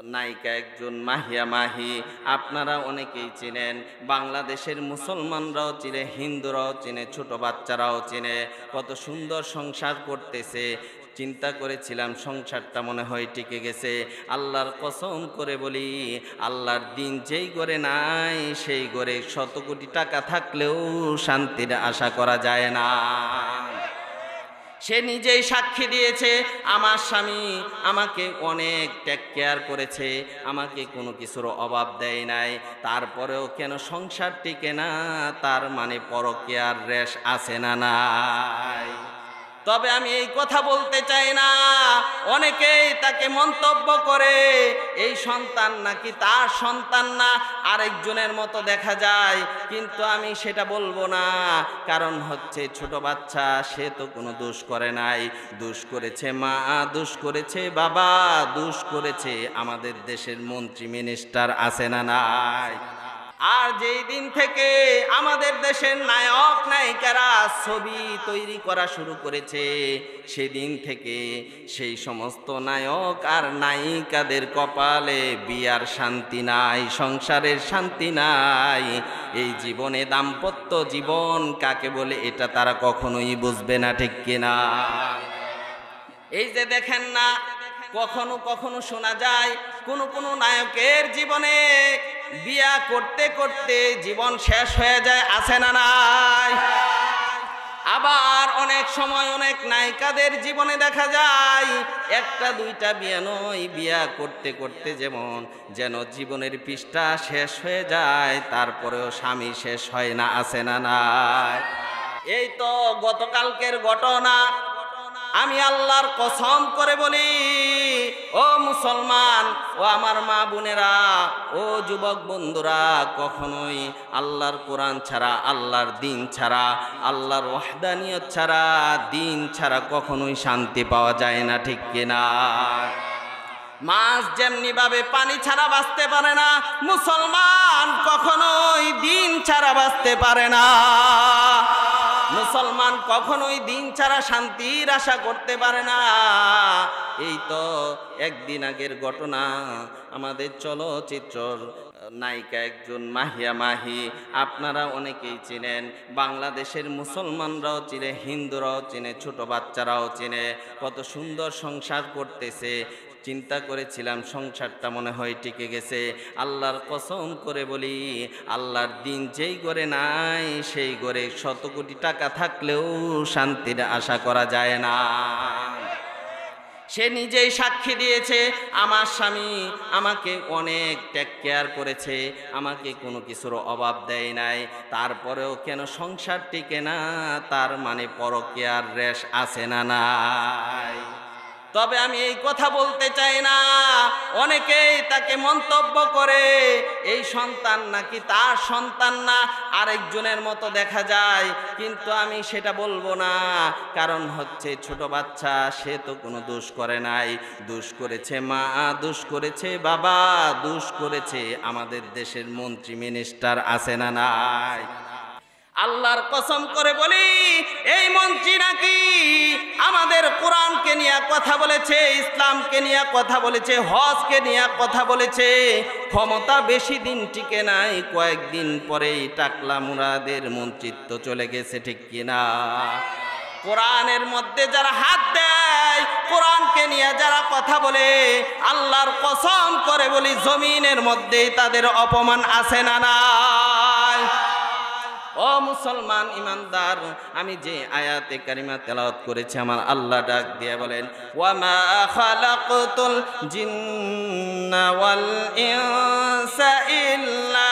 নায়িকা একজন মাহিয়া মাহি, আপনারা অনেকেই চেনেন, বাংলাদেশের মুসলমানরাও চিনে, হিন্দুরাও চিনে, ছোট বাচ্চারাও চিনে। কত সুন্দর সংসার করতেছে। চিন্তা করেছিলাম সংসারটা মনে হয় টিকে গেছে। আল্লাহর কসম করে বলি, আল্লাহর দিন যেই ঘরে নাই সেই ঘরে শত কোটি টাকা থাকলেও শান্তির আশা করা যায় না। সে নিজেই সাক্ষী দিয়েছে, আমার স্বামী আমাকে অনেক টেক কেয়ার করেছে, আমাকে কোনো কিছুর অভাব দেয় নাই। তারপরেও কেন সংসার টিকে না? তার মানে পরকীয়ার রেশ আছে না নাই? তবে আমি এই কথা বলতে চাই না। অনেকেই তাকে মন্তব্য করে এই সন্তান নাকি তার সন্তান না, আরেকজনের মতো দেখা যায়, কিন্তু আমি সেটা বলবো না। কারণ হচ্ছে ছোট বাচ্চা, সে তো কোনো দোষ করে নাই। দোষ করেছে মা, দোষ করেছে বাবা, দোষ করেছে আমাদের দেশের মন্ত্রী মিনিস্টার, আছে না নাই? আর যেই দিন থেকে আমাদের দেশের নায়ক নায়িকারা ছবি তৈরি করা শুরু করেছে, সেদিন থেকে সেই সমস্ত নায়ক আর নায়িকাদের কপালে বিয়ার শান্তি নাই, সংসারের শান্তি নাই। এই জীবনে দাম্পত্য জীবন কাকে বলে এটা তারা কখনোই বুঝবে না, ঠিক কিনা? এই যে দেখেন না, কখনো কখনো শোনা যায় কোন কোন নায়কের জীবনে বিয়া করতে করতে জীবন শেষ হয়ে যায়, আছে না নাই? আবার অনেক সময় অনেক নায়িকাদের জীবনে দেখা যায় একটা দুইটা বিয়ে নয়, বিয়া করতে করতে যেন জীবনের পৃষ্ঠা শেষ হয়ে যায়, তারপরেও স্বামী শেষ হয় না, আছে না নাই? এই তো গতকালকের ঘটনা। আমি আল্লাহর কসম করে বলি, ও মুসলমান, ও আমার মা বোনেরা, ও যুবক বন্ধুরা, কখনোই আল্লাহর কোরআন ছাড়া, আল্লাহর দিন ছাড়া, আল্লাহর ওয়াহদানিয়ত ছাড়া, দিন ছাড়া কখনোই শান্তি পাওয়া যায় না, ঠিক কিনা? মাছ যেমনি ভাবে পানি ছাড়া বাঁচতে পারে না, মুসলমান কখনোই দিন ছাড়া বাঁচতে পারে না। মুসলমান কখনোই দিন ছাড়া শান্তির আশা করতে পারে না। এই তো একদিন আগের ঘটনা, আমাদের চলচ্চিত্রর নায়িকা একজন মাহিয়া মাহি, আপনারা অনেকেই চিনেন, বাংলাদেশের মুসলমানরাও চিনে, হিন্দুরাও চিনে, ছোট বাচ্চারাও চিনে। কত সুন্দর সংসার করতেছে। চিন্তা করেছিলাম সংসারটা মনে হয় টিকে গেছে। আল্লাহর কসম করে বলি, আল্লাহর দিন যেই ঘরে নাই সেই ঘরে শত কোটি টাকা থাকলেও শান্তির আশা করা যায় না। সে নিজেই সাক্ষী দিয়েছে, আমার স্বামী আমাকে অনেক টেক কেয়ার করেছে, আমাকে কোনো কিছুর অভাব দেয় নাই। তারপরেও কেন সংসার টিকে না? তার মানে পরকীয়ার রেশ আছে না নাই? তবে আমি এই কথা বলতে চাই না। অনেকেই তাকে মন্তব্য করে এই সন্তান নাকি তার সন্তান না, আরেকজনের মতো দেখা যায়, কিন্তু আমি সেটা বলবো না। কারণ হচ্ছে ছোট বাচ্চা, সে তো কোনো দোষ করে নাই। দোষ করেছে মা, দোষ করেছে বাবা, দোষ করেছে আমাদের দেশের মন্ত্রী মিনিস্টার, আছে না নাই? আল্লাহর কসম করে বলি, এই মন্ত্রী নাকি আমাদের কোরআনকে নিয়ে কথা বলেছে, ইসলামকে নিয়ে কথা বলেছে, হজকে নিয়ে কথা বলেছে। ক্ষমতা বেশি দিন টিকে নাই, কয়েকদিন পরেই টাকলা মুরাদের মন্ত্রিত্ব চলে গেছে, ঠিক কিনা? কোরআনের মধ্যে যারা হাত দেয়, কোরআনকে নিয়ে যারা কথা বলে, আল্লাহর কসম করে বলি জমিনের মধ্যেই তাদের অপমান আছে না নাই? ও মুসলমান ইমানদার, আমি যে আয়াতে কারিমা তেলাওয়াত করেছি, আমার আল্লাহ ডাক দিয়ে বলেন, ওয়া মা খালাকতুল জিন্না ওয়াল ইনসা ইল্লা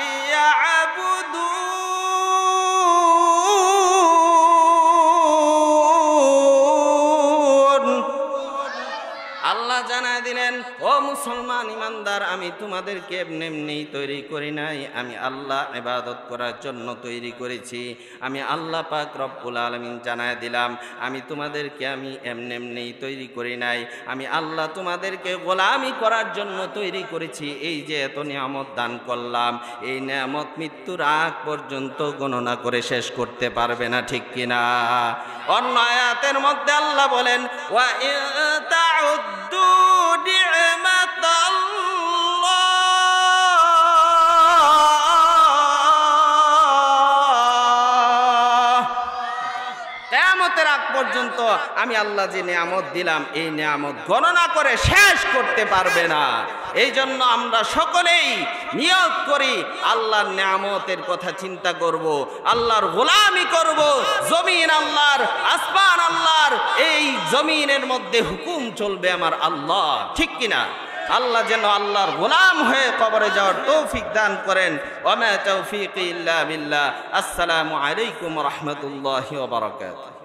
লিয়াবুদুন। আল্লাহ জানায় দিলেন, ও মুসলমান ইমানদার, আমি তোমাদেরকে এমনি তৈরি করি নাই, আমি আল্লাহ ইবাদত করার জন্য তৈরি করেছি। আমি আল্লাহ পাক রব্বুল আলামিন জানায় দিলাম, আমি তোমাদেরকে আমি এমনি তৈরি করি নাই, আমি আল্লাহ তোমাদেরকে গোলামি করার জন্য তৈরি করেছি। এই যে এত নিয়ামত দান করলাম, এই নিয়ামত মৃত্যুর আগ পর্যন্ত গণনা করে শেষ করতে পারবে না, ঠিক কিনা? অন্য আয়াতের মধ্যে আল্লাহ বলেন, ওয়া ইন তাউদ কিয়ামতের আগ পর্যন্ত আমি আল্লাহ যে নিয়ামত দিলাম এই নিয়ামত গণনা করে শেষ করতে পারবে না। এই জন্য আমরা সকলেই নিয়ত করি আল্লাহর নিয়ামতের কথা চিন্তা করব, আল্লাহর গোলামি করব। জমিন আল্লাহর, আসমান আল্লাহর, এই জমিনের মধ্যে হুকুম চলবে আমার আল্লাহ, ঠিক কিনা? আল্লাহ যেন আল্লাহর গোলাম হয়ে কবরে যাওয়ার তৌফিক দান করেন। ওয়া মা তাওফীকি ইল্লা বিল্লাহ। আসসালামু আলাইকুম ওয়া রাহমাতুল্লাহি ওয়া বারাকাতুহু।